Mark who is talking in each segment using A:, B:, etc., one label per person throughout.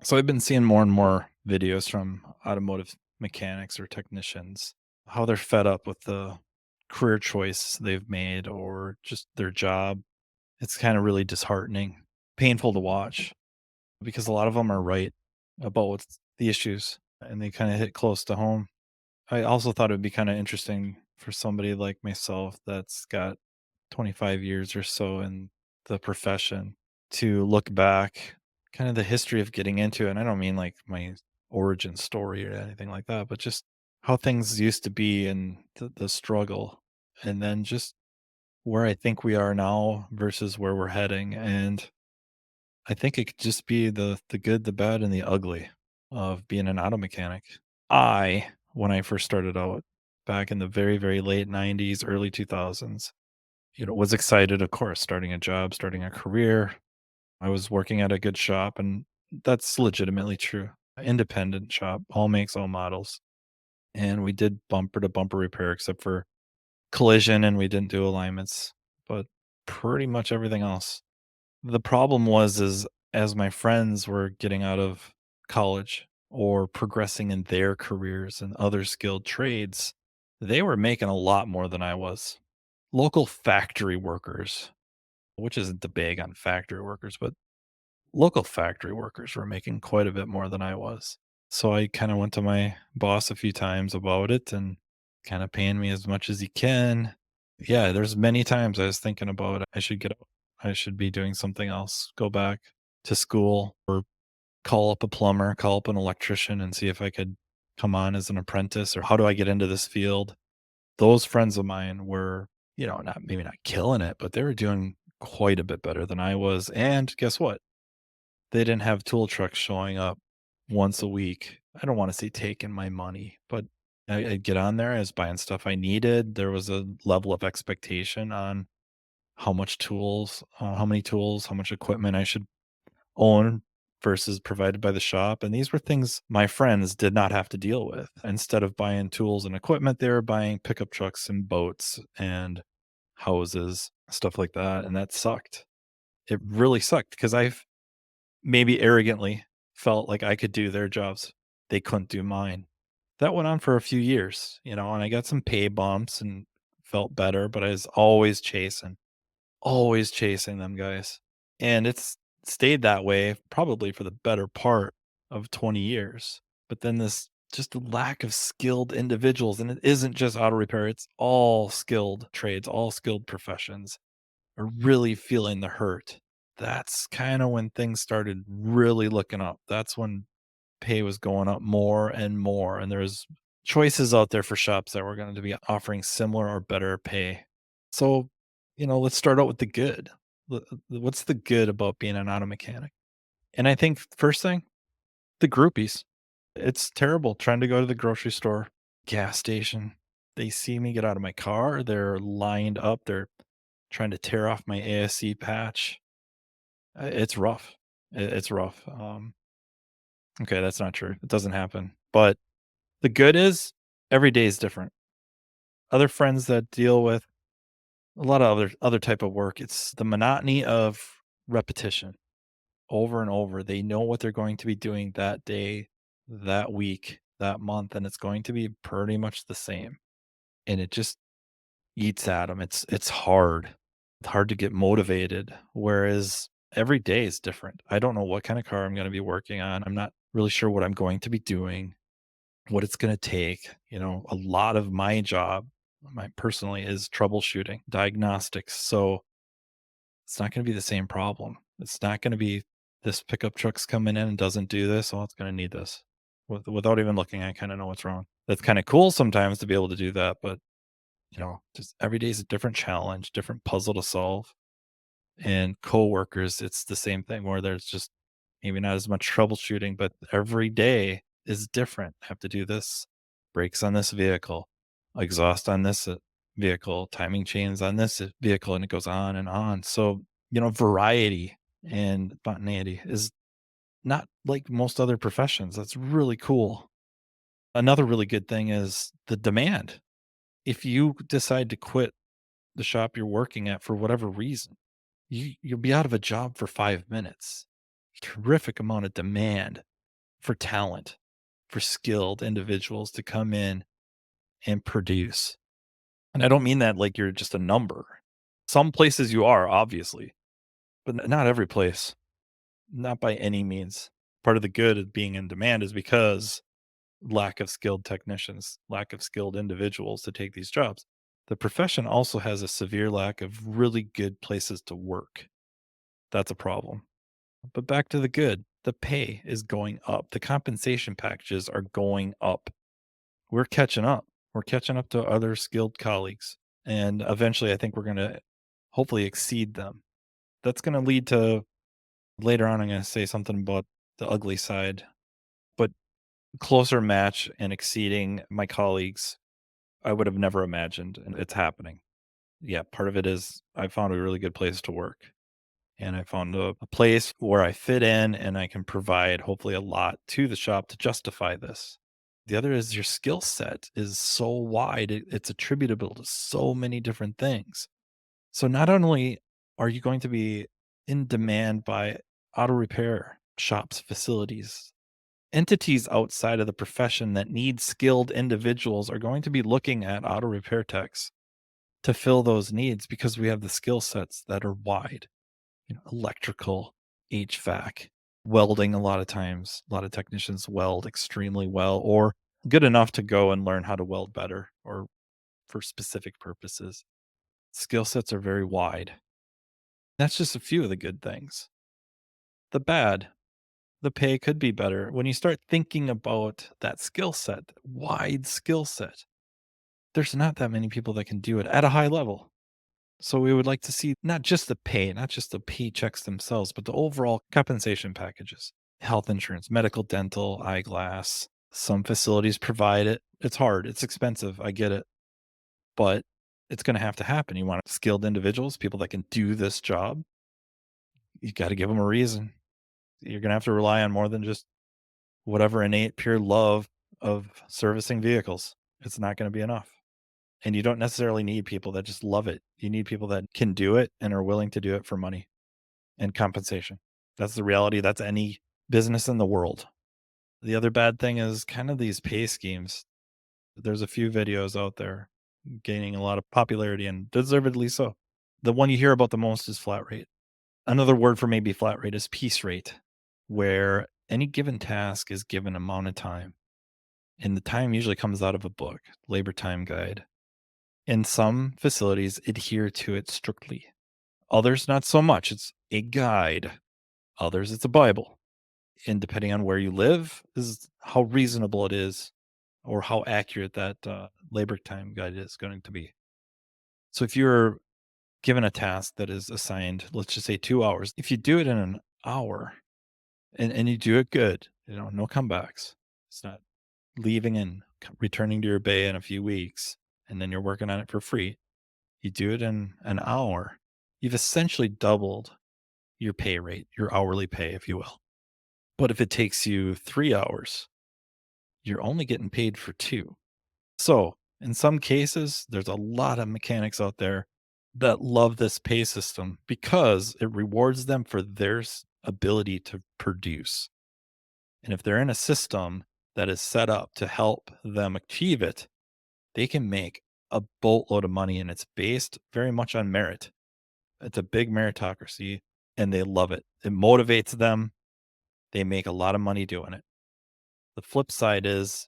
A: So I've been seeing more and more videos from automotive mechanics or technicians, how they're fed up with the career choice they've made or just their job. It's kind of really disheartening, painful to watch because a lot of them are right about what's the issues and they kind of hit close to home. I also thought it would be kind of interesting for somebody like myself that's got 25 years or so in the profession to look back, kind of the history of getting into it. And I don't mean like my origin story or anything like that, but just how things used to be and the struggle. And then just where I think we are now versus where we're heading. And I think it could just be the good, the bad, and the ugly of being an auto mechanic. When I first started out back in the very, very late 90s, early 2000s, was excited, of course, starting a job, starting a career. I was working at a good shop, and that's legitimately true. Independent shop, all makes, all models. And we did bumper to bumper repair except for collision, and we didn't do alignments, but pretty much everything else. The problem is as my friends were getting out of college or progressing in their careers and other skilled trades, they were making a lot more than I was. Local factory workers, which isn't the big on factory workers, but local factory workers were making quite a bit more than I was. So I kind of went to my boss a few times about it and kind of paying me as much as he can. Yeah, there's many times I was thinking about I should get out. I should be doing something else, go back to school or call up a plumber, call up an electrician and see if I could come on as an apprentice or how do I get into this field? Those friends of mine were, not maybe not killing it, but they were doing quite a bit better than I was. And guess what? They didn't have tool trucks showing up once a week. I don't wanna say taking my money, but I'd get on there, I was buying stuff I needed. There was a level of expectation on how much tools, how many tools, how much equipment I should own versus provided by the shop, and these were things my friends did not have to deal with. Instead of buying tools and equipment, they were buying pickup trucks and boats and houses, stuff like that, and that sucked. It really sucked because I've maybe arrogantly felt like I could do their jobs. They couldn't do mine. That went on for a few years, and I got some pay bumps and felt better, but I was always chasing them guys. And it's stayed that way probably for the better part of 20 years. But then this just the lack of skilled individuals, and it isn't just auto repair, it's all skilled trades, all skilled professions are really feeling the hurt. That's kinda when things started really looking up. That's when pay was going up more and more, and there's choices out there for shops that were going to be offering similar or better pay. So, let's start out with the good. What's the good about being an auto mechanic? And I think first thing, the groupies. It's terrible trying to go to the grocery store, gas station. They see me get out of my car, they're lined up, they're trying to tear off my ASC patch. It's rough. It's rough. Okay, that's not true. It doesn't happen. But the good is every day is different. Other friends that deal with a lot of other type of work, it's the monotony of repetition over and over. They know what they're going to be doing that day, that week, that month, and it's going to be pretty much the same. And it just eats at them. It's hard. It's hard to get motivated. Whereas every day is different. I don't know what kind of car I'm going to be working on. I'm not really sure what I'm going to be doing, what it's going to take. A lot of my job, my personally, is troubleshooting, diagnostics. So it's not going to be the same problem. It's not going to be this pickup truck's coming in and doesn't do this. Oh, it's going to need this. Without even looking, I kind of know what's wrong. That's kind of cool sometimes to be able to do that, but just every day is a different challenge, different puzzle to solve. And coworkers, it's the same thing where there's just maybe not as much troubleshooting, but every day is different. Have to do this, brakes on this vehicle, exhaust on this vehicle, timing chains on this vehicle, and it goes on and on. So, variety and spontaneity is not like most other professions. That's really cool. Another really good thing is the demand. If you decide to quit the shop you're working at for whatever reason, you'll be out of a job for 5 minutes. Terrific amount of demand. for talent, for skilled individuals to come in and produce. And I don't mean that like you're just a number. Some places you are, obviously, but not every place, not by any means. Part of the good of being in demand is because lack of skilled technicians, lack of skilled individuals to take these jobs. The profession also has a severe lack of really good places to work. That's a problem. But back to the good. The pay is going up. The compensation packages are going up. We're catching up. We're catching up to other skilled colleagues. And eventually, I think we're going to hopefully exceed them. That's going to lead to later on. I'm going to say something about the ugly side, but closer match and exceeding my colleagues, I would have never imagined. And it's happening. Yeah, part of it is I found a really good place to work. And I found a place where I fit in and I can provide hopefully a lot to the shop to justify this. The other is your skill set is so wide, it's attributable to so many different things. So not only are you going to be in demand by auto repair shops, facilities, entities outside of the profession that need skilled individuals are going to be looking at auto repair techs to fill those needs because we have the skill sets that are wide, electrical, HVAC, welding. A lot of times, a lot of technicians weld extremely well or good enough to go and learn how to weld better or for specific purposes. Skill sets are very wide. That's just a few of the good things. The bad, the pay could be better. When you start thinking about that skill set, wide skill set, there's not that many people that can do it at a high level. So we would like to see not just the pay, not just the paychecks themselves, but the overall compensation packages. Health insurance, medical, dental, eyeglass. Some facilities provide it. It's hard. It's expensive. I get it. But it's going to have to happen. You want skilled individuals, people that can do this job. You got to give them a reason. You're going to have to rely on more than just whatever innate pure love of servicing vehicles. It's not going to be enough. And you don't necessarily need people that just love it. You need people that can do it and are willing to do it for money and compensation. That's the reality. That's any business in the world. The other bad thing is kind of these pay schemes. There's a few videos out there gaining a lot of popularity and deservedly so. The one you hear about the most is flat rate. Another word for maybe flat rate is piece rate, where any given task is given amount of time. And the time usually comes out of a book, labor time guide. And some facilities adhere to it strictly. Others, not so much. It's a guide. Others, it's a Bible. And depending on where you live, is how reasonable it is or how accurate that labor time guide is going to be. So if you're given a task that is assigned, let's just say 2 hours, if you do it in an hour and you do it good, no comebacks, it's not leaving and returning to your bay in a few weeks and then you're working on it for free. You do it in an hour, you've essentially doubled your pay rate, your hourly pay, if you will. But if it takes you 3 hours, you're only getting paid for two. So in some cases, there's a lot of mechanics out there that love this pay system because it rewards them for their ability to produce. And if they're in a system that is set up to help them achieve it, they can make a boatload of money and it's based very much on merit. It's a big meritocracy and they love it. It motivates them. They make a lot of money doing it. The flip side is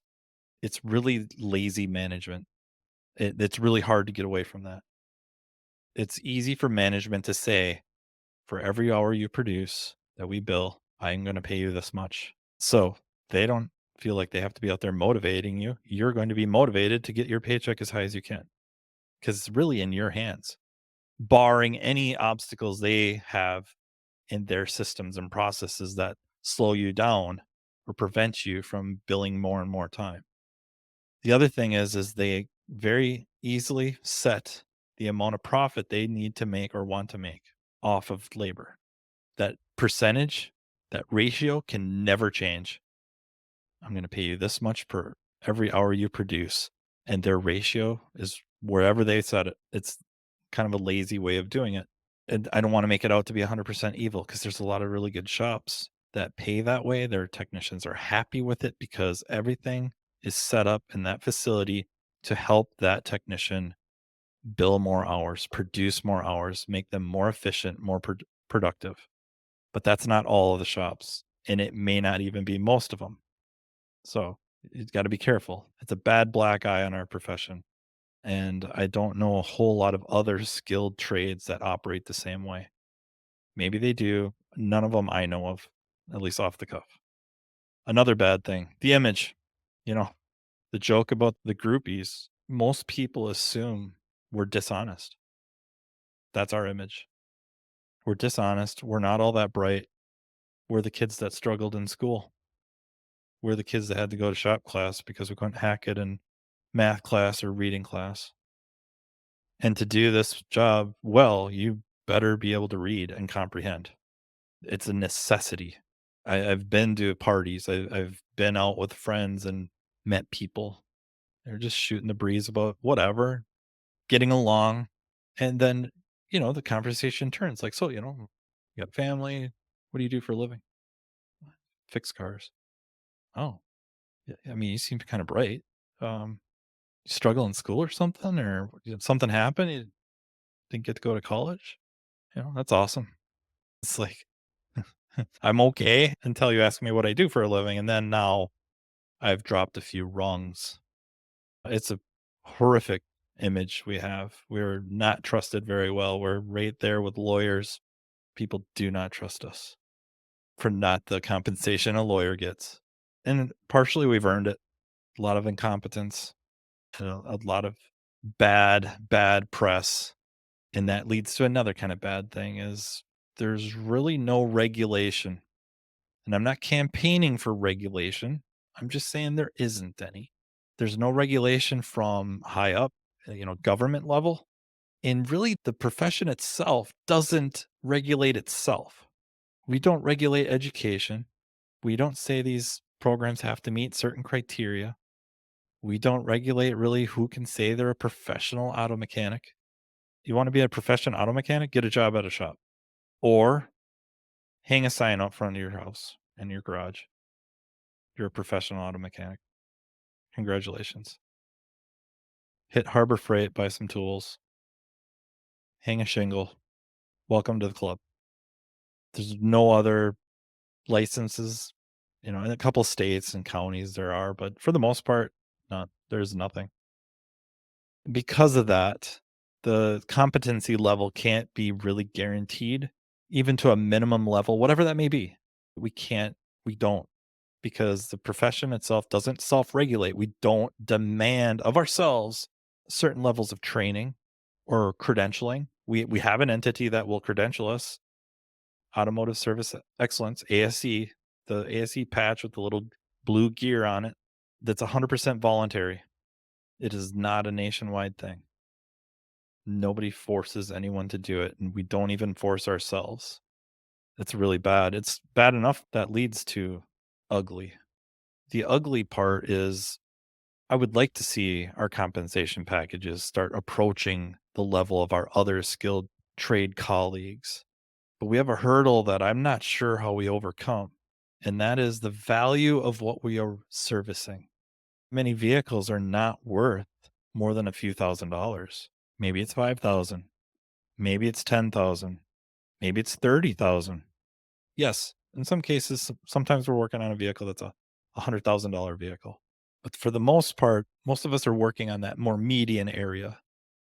A: it's really lazy management. It's really hard to get away from that. It's easy for management to say, for every hour you produce that we bill, I'm going to pay you this much. So they don't feel like they have to be out there motivating you. You're going to be motivated to get your paycheck as high as you can because it's really in your hands, barring any obstacles they have in their systems and processes that slow you down or prevent you from billing more and more time. The other thing is they very easily set the amount of profit they need to make or want to make off of labor. That percentage, that ratio can never change. I'm going to pay you this much per every hour you produce. And their ratio is wherever they set it. It's kind of a lazy way of doing it. And I don't want to make it out to be 100% evil because there's a lot of really good shops that pay that way, their technicians are happy with it because everything is set up in that facility to help that technician bill more hours, produce more hours, make them more efficient, more productive. But that's not all of the shops, and it may not even be most of them. So you've got to be careful. It's a bad black eye on our profession. And I don't know a whole lot of other skilled trades that operate the same way. Maybe they do. None of them I know of, at least off the cuff. Another bad thing, the image. You know, the joke about the groupies, most people assume we're dishonest. That's our image. We're dishonest. We're not all that bright. We're the kids that struggled in school. We're the kids that had to go to shop class because we couldn't hack it in math class or reading class. And to do this job well, you better be able to read and comprehend. It's a necessity. I've been to parties. I've been out with friends and met people. They're just shooting the breeze about whatever, getting along, and then, the conversation turns like, "So, you got family? What do you do for a living?" "Fix cars." "Oh, yeah, I mean, you seem kinda bright. Um, you struggle in school or something, or did something happen? You didn't get to go to college?" "That's awesome." It's like, I'm okay until you ask me what I do for a living, and then now I've dropped a few rungs. It's a horrific image we have. We're not trusted very well. We're right there with lawyers. People do not trust us for not the compensation a lawyer gets. And partially we've earned it. A lot of incompetence, a lot of bad press. And that leads to another kind of bad thing is there's really no regulation. And I'm not campaigning for regulation. I'm just saying there isn't any. There's no regulation from high up, government level. And really, the profession itself doesn't regulate itself. We don't regulate education. We don't say these programs have to meet certain criteria. We don't regulate really who can say they're a professional auto mechanic. You want to be a professional auto mechanic? Get a job at a shop or hang a sign out front of your house and your garage. You're a professional auto mechanic. Congratulations. Hit Harbor Freight, buy some tools, hang a shingle. Welcome to the club. There's no other licenses, in a couple states and counties there are, but for the most part, there's nothing. Because of that, the competency level can't be really guaranteed, even to a minimum level, whatever that may be. We can't, we don't, because the profession itself doesn't self regulate. We don't demand of ourselves certain levels of training or credentialing. We have an entity that will credential us, Automotive Service Excellence, ASE, the ASE patch with the little blue gear on it. That's 100% voluntary. It is not a nationwide thing. Nobody forces anyone to do it, and we don't even force ourselves. It's really bad. It's bad enough that leads to ugly. The ugly part is I would like to see our compensation packages start approaching the level of our other skilled trade colleagues. But we have a hurdle that I'm not sure how we overcome, and that is the value of what we are servicing. Many vehicles are not worth more than a few $1,000s. Maybe it's 5,000, maybe it's 10,000, maybe it's 30,000. Yes, in some cases, sometimes we're working on a vehicle that's a $100,000 vehicle. But for the most part, most of us are working on that more median area.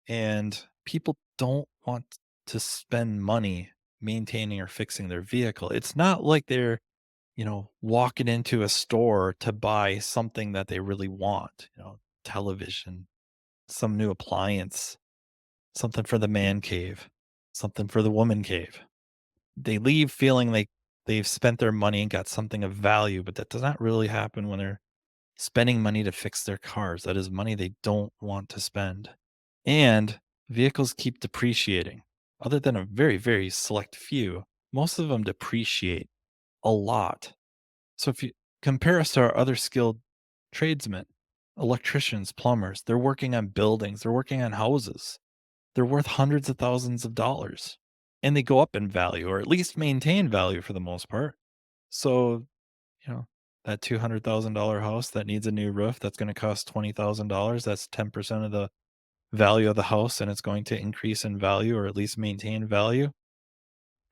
A: And people don't want to spend money maintaining or fixing their vehicle. It's not like they're, walking into a store to buy something that they really want, television, some new appliance, something for the man cave, something for the woman cave. They leave feeling like they've spent their money and got something of value, but that does not really happen when they're spending money to fix their cars. That is money they don't want to spend. And vehicles keep depreciating. Other than a very, very select few, most of them depreciate a lot. So if you compare us to our other skilled tradesmen, electricians, plumbers, they're working on buildings, they're working on houses. They're worth hundreds of thousands of dollars and they go up in value or at least maintain value for the most part. So, you know, that $200,000 house that needs a new roof that's going to cost $20,000, that's 10% of the value of the house and it's going to increase in value or at least maintain value.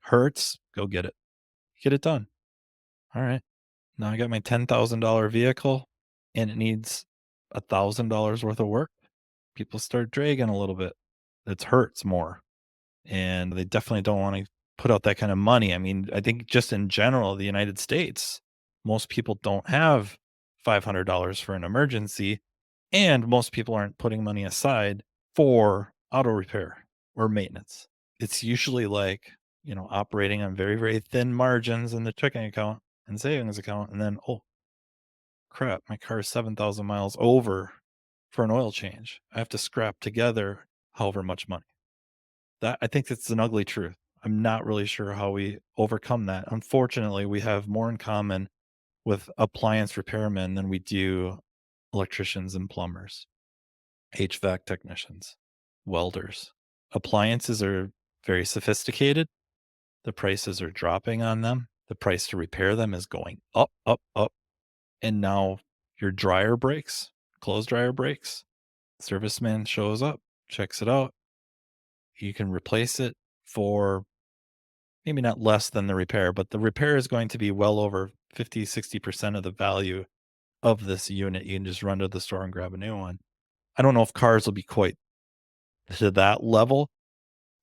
A: Hurts, go get it. Get it done. All right. Now I got my $10,000 vehicle and it needs $1,000 worth of work. People start dragging a little bit. It hurts more. And they definitely don't want to put out that kind of money. I mean, I think just in general, the United States, most people don't have $500 for an emergency, and most people aren't putting money aside for auto repair or maintenance. It's usually like, operating on very, very thin margins in the checking account and savings account. And then, oh crap, my car is 7,000 miles over for an oil change. I have to scrap together however much money. That I think it's an ugly truth. I'm not really sure how we overcome that. Unfortunately, we have more in common with appliance repairmen than we do electricians and plumbers, HVAC technicians, welders. Appliances are very sophisticated. The prices are dropping on them. The price to repair them is going up, up, up. And now your dryer breaks, clothes dryer breaks. Serviceman shows up, checks it out. You can replace it for maybe not less than the repair, but the repair is going to be well over 50, 60% of the value of this unit. You can just run to the store and grab a new one. I don't know if cars will be quite to that level,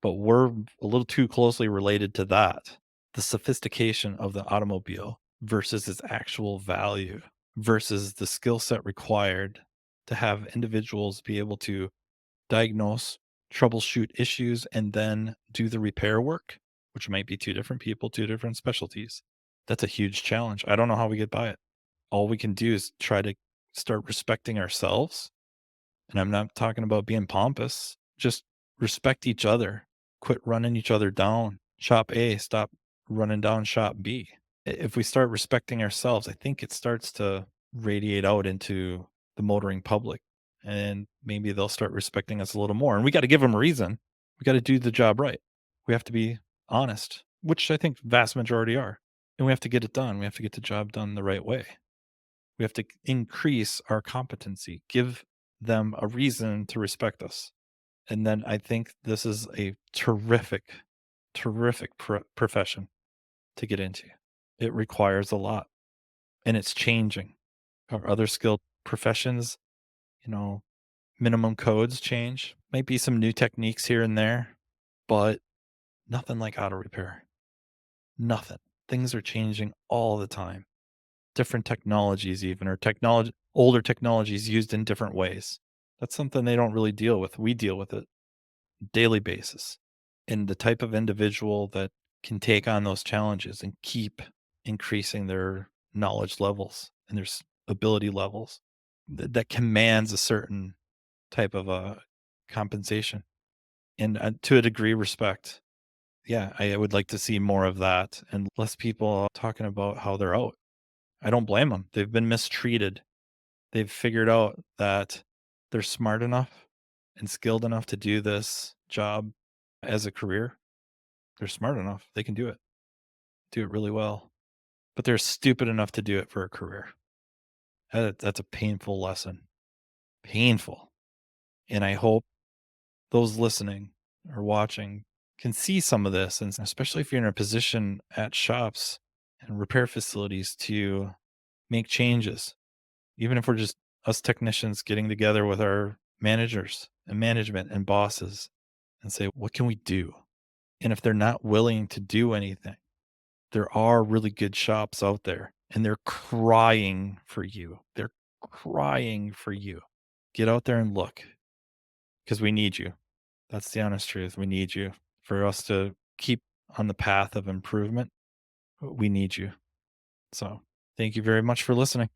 A: but we're a little too closely related to that. The sophistication of the automobile versus its actual value versus the skill set required to have individuals be able to diagnose, troubleshoot issues, and then do the repair work, which might be two different people, two different specialties. That's a huge challenge. I don't know how we get by it. All we can do is try to start respecting ourselves. And I'm not talking about being pompous, just respect each other. Quit running each other down. Shop A, stop running down shop B. If we start respecting ourselves, I think it starts to radiate out into the motoring public and maybe they'll start respecting us a little more. And we got to give them a reason. We got to do the job right. We have to be honest, which I think vast majority are. And we have to get it done. We have to get the job done the right way. We have to increase our competency, give them a reason to respect us. And then I think this is a terrific, terrific profession to get into. It requires a lot and it's changing. Our other skilled professions, you know, minimum codes change. Might be some new techniques here and there, but nothing like auto repair. Nothing. Things are changing all the time. Different technologies even or technology older technologies used in different ways. That's something they don't really deal with. We deal with it daily basis. And the type of individual that can take on those challenges and keep increasing their knowledge levels and their ability levels that commands a certain type of compensation and to a degree respect. Yeah, I would like to see more of that and less people talking about how they're out. I don't blame them. They've been mistreated. They've figured out that they're smart enough and skilled enough to do this job as a career. They're smart enough. They can do it really well, but they're stupid enough to do it for a career. That's a painful lesson. Painful. And I hope those listening or watching can see some of this. And especially if you're in a position at shops and repair facilities to make changes, even if we're just us technicians getting together with our managers and management and bosses and say, what can we do? And if they're not willing to do anything, there are really good shops out there and they're crying for you. They're crying for you. Get out there and look because we need you. That's the honest truth. We need you for us to keep on the path of improvement. We need you. So thank you very much for listening.